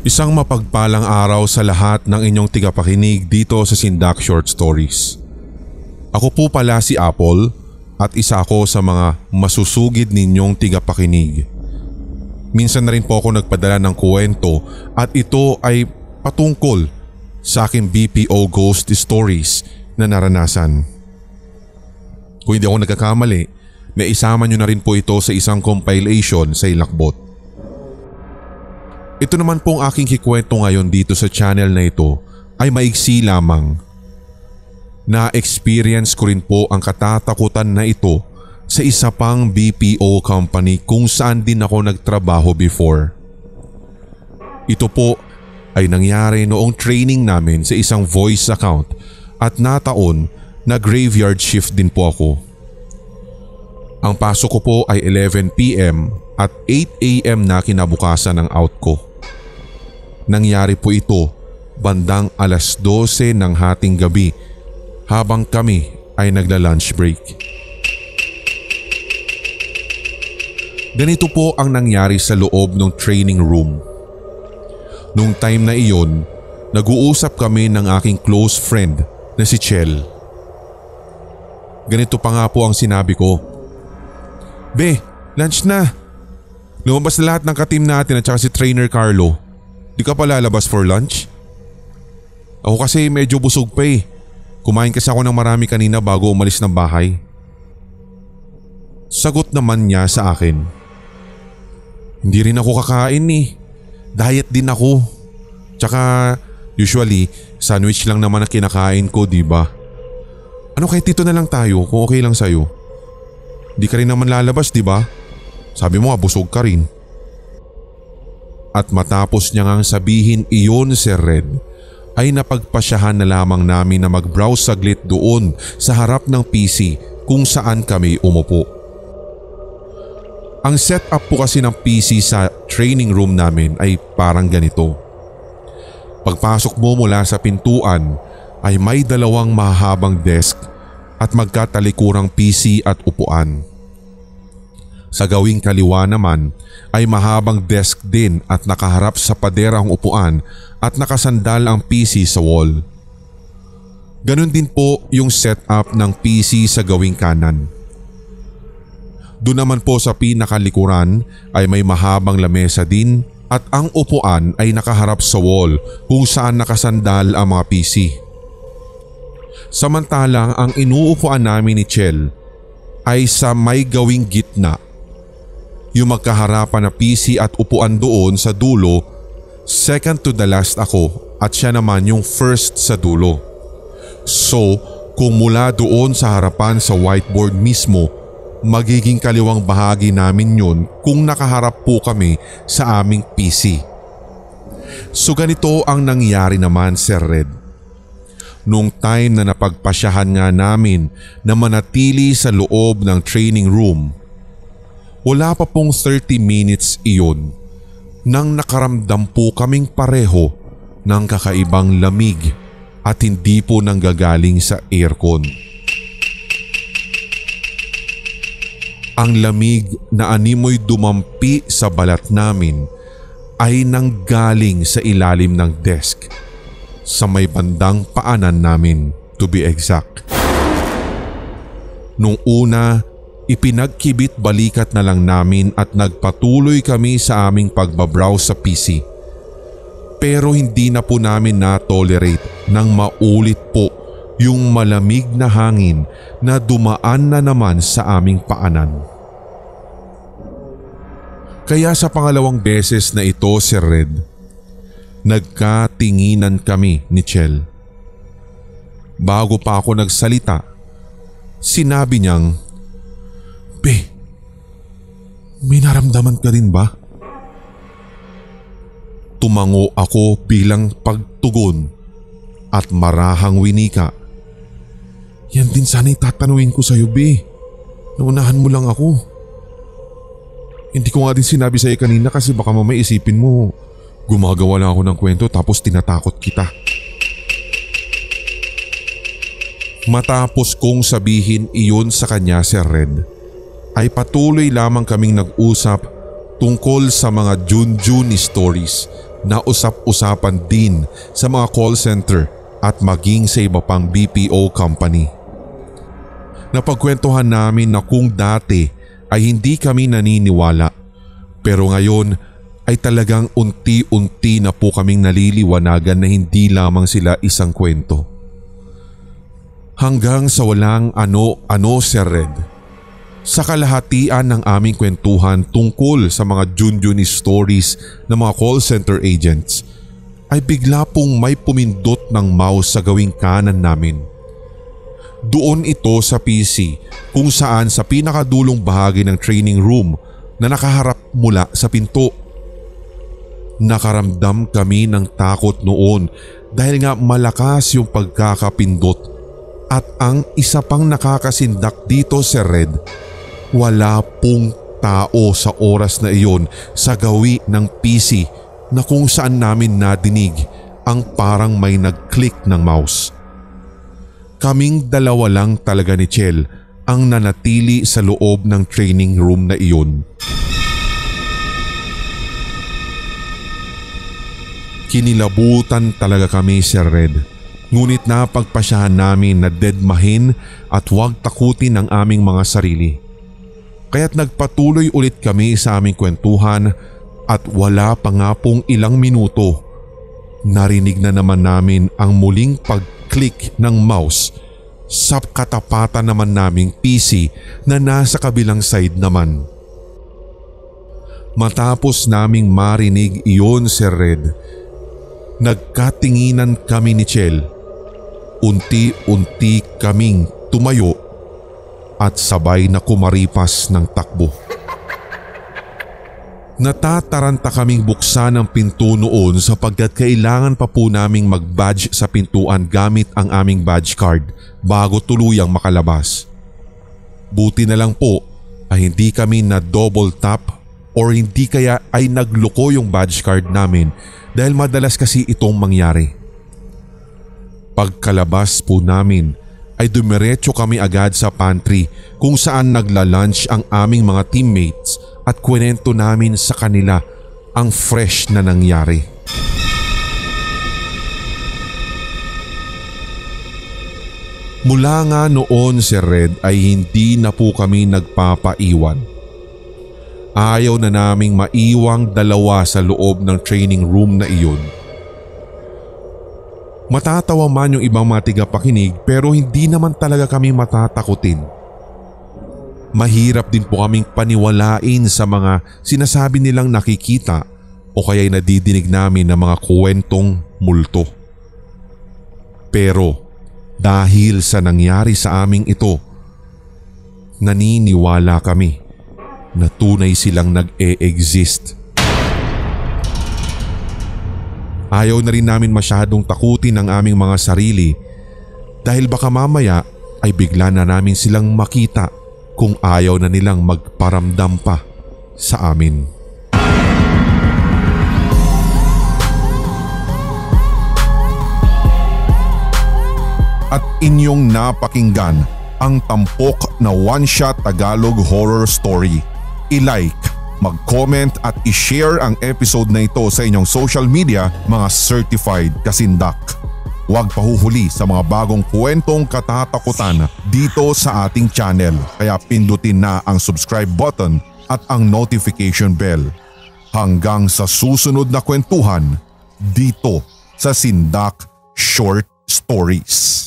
Isang mapagpalang araw sa lahat ng inyong tigapakinig dito sa Sindak Short Stories. Ako po pala si Apple at isa ako sa mga masusugid ninyong tigapakinig. Minsan na rin po ako nagpadala ng kwento at ito ay patungkol sa aking BPO ghost stories na naranasan. Kung hindi ako nagkakamali, may isama nyo na rin po ito sa isang compilation sa Ilakbot. Ito naman pong aking kikwento ngayon dito sa channel na ito ay maigsi lamang. Na-experience ko rin po ang katatakutan na ito sa isa pang BPO company kung saan din ako nagtrabaho before. Ito po ay nangyari noong training namin sa isang voice account at nataon na graveyard shift din po ako. Ang pasok ko po ay 11 PM at 8 AM na kinabukasan ng out ko. Nangyari po ito bandang alas 12 ng hating gabi habang kami ay nagla-lunch break. Ganito po ang nangyari sa loob ng training room. Nung time na iyon, nag-uusap kami ng aking close friend na si Chel. Ganito pa nga po ang sinabi ko. "Be, lunch na. Lumabas na lahat ng ka-team natin at saka si Trainer Carlo. Di ka pa lalabas for lunch?" Ako kasi medyo busog pa eh. Kumain kasi ako ng marami kanina bago umalis ng bahay. Sagot naman niya sa akin. "Hindi rin ako kakain eh. Diet din ako. Tsaka usually sandwich lang naman ang kinakain ko, di ba? Ano kahit dito na lang tayo kung okay lang sa'yo? Di ka rin naman lalabas, di ba? Sabi mo nga busog ka rin." At matapos niya ngang sabihin iyon, Sir Red, ay napagpasyahan na lamang namin na mag-browse saglit doon sa harap ng PC kung saan kami umupo. Ang setup po kasi ng PC sa training room namin ay parang ganito. Pagpasok mo mula sa pintuan ay may dalawang mahabang desk at magkatalikurang PC at upuan. Sa gawing kaliwa naman ay mahabang desk din at nakaharap sa pader ang upuan at nakasandal ang PC sa wall. Ganon din po yung setup ng PC sa gawing kanan. Doon naman po sa pinakalikuran ay may mahabang lamesa din at ang upuan ay nakaharap sa wall kung saan nakasandal ang mga PC. Samantalang ang inuupuan namin ni Chel ay sa may gawing gitna. Yung magkaharapan na PC at upuan doon sa dulo, second to the last ako at siya naman yung first sa dulo. So kung mula doon sa harapan sa whiteboard mismo, magiging kaliwang bahagi namin yun kung nakaharap po kami sa aming PC. So ganito ang nangyari naman, Sir Red. Nung time na napagpasyahan nga namin na manatili sa loob ng training room, wala pa pong 30 minutes iyon nang nakaramdam po kaming pareho ng kakaibang lamig at hindi po nanggagaling sa aircon. Ang lamig na animoy dumampi sa balat namin ay nanggaling sa ilalim ng desk sa may bandang paanan namin, to be exact. Nung una, ipinagkibit balikat na lang namin at nagpatuloy kami sa aming pagbabrowse sa PC. Pero hindi na po namin na-tolerate nang maulit po yung malamig na hangin na dumaan na naman sa aming paanan. Kaya sa pangalawang beses na ito, Sir Red, nagkatinginan kami ni Chel. Bago pa ako nagsalita, sinabi niyang, "Be, may naramdaman ka rin ba?" Tumango ako bilang pagtugon at marahang winika, "Yan din sana itatanungin ko sa'yo, Be. Naunahan mo lang ako. Hindi ko nga din sinabi sa'yo kanina kasi baka mamaya isipin mo gumagawa lang ako ng kwento tapos tinatakot kita." Matapos kong sabihin iyon sa kanya, Sir Red, ay patuloy lamang kaming nag-usap tungkol sa mga Junjun stories na usap-usapan din sa mga call center at maging sa iba pang BPO company. Napagkwentuhan namin na kung dati ay hindi kami naniniwala, pero ngayon ay talagang unti-unti na po kaming naliliwanagan na hindi lamang sila isang kwento. Hanggang sa walang ano-ano, Sir Red. Sa kalahatian ng aming kwentuhan tungkol sa mga Junjuni stories ng mga call center agents ay bigla pong may pumindot ng mouse sa gawing kanan namin. Doon ito sa PC kung saan sa pinakadulong bahagi ng training room na nakaharap mula sa pinto. Nakaramdam kami ng takot noon dahil nga malakas yung pagkakapindot at ang isa pang nakakasindak dito, Sir Red, wala pong tao sa oras na iyon sa gawi ng PC na kung saan namin nadinig ang parang may nag-click ng mouse. Kaming dalawa lang talaga ni Chel ang nanatili sa loob ng training room na iyon. Kinilabutan talaga kami, Sir Red. Ngunit napagpasyahan namin na deadmahin at huwag takutin ang aming mga sarili. Kaya't nagpatuloy ulit kami sa aming kwentuhan at wala pa nga pong ilang minuto, narinig na naman namin ang muling pag-click ng mouse sa katapatan naman naming PC na nasa kabilang side naman. Matapos naming marinig iyon, Sir Red, nagkatinginan kami ni Chel. Unti-unti kaming tumayo at sabay na kumaripas ng takbo. Natataranta kaming buksan ang pinto noon sapagkat kailangan pa po naming mag-badge sa pintuan gamit ang aming badge card bago tuluyang makalabas. Buti na lang po ay hindi kami na double tap or hindi kaya ay nagloko yung badge card namin dahil madalas kasi itong mangyari. Pagkalabas po namin ay dumiretso kami agad sa pantry kung saan nagla-lunch ang aming mga teammates at kwento namin sa kanila ang fresh na nangyari. Mula nga noon, Sir Red, ay hindi na po kami nagpapaiwan. Ayaw na naming maiwang dalawa sa loob ng training room na iyon. Matatawa man yung ibang mga tigapakinig pero hindi naman talaga kami matatakutin. Mahirap din po kaming paniwalain sa mga sinasabi nilang nakikita o kaya'y nadidinig namin ng mga kwentong multo. Pero dahil sa nangyari sa aming ito, naniniwala kami na tunay silang nag-e-exist. Ayaw na rin namin masyadong takutin ang aming mga sarili dahil baka mamaya ay bigla na namin silang makita kung ayaw na nilang magparamdam pa sa amin. At inyong napakinggan ang tampok na one-shot Tagalog horror story. I-like, mag-comment at i-share ang episode na ito sa inyong social media, mga certified kasindak. Huwag pahuhuli sa mga bagong kwentong katatakutan dito sa ating channel, kaya pindutin na ang subscribe button at ang notification bell. Hanggang sa susunod na kwentuhan dito sa Sindak Short Stories.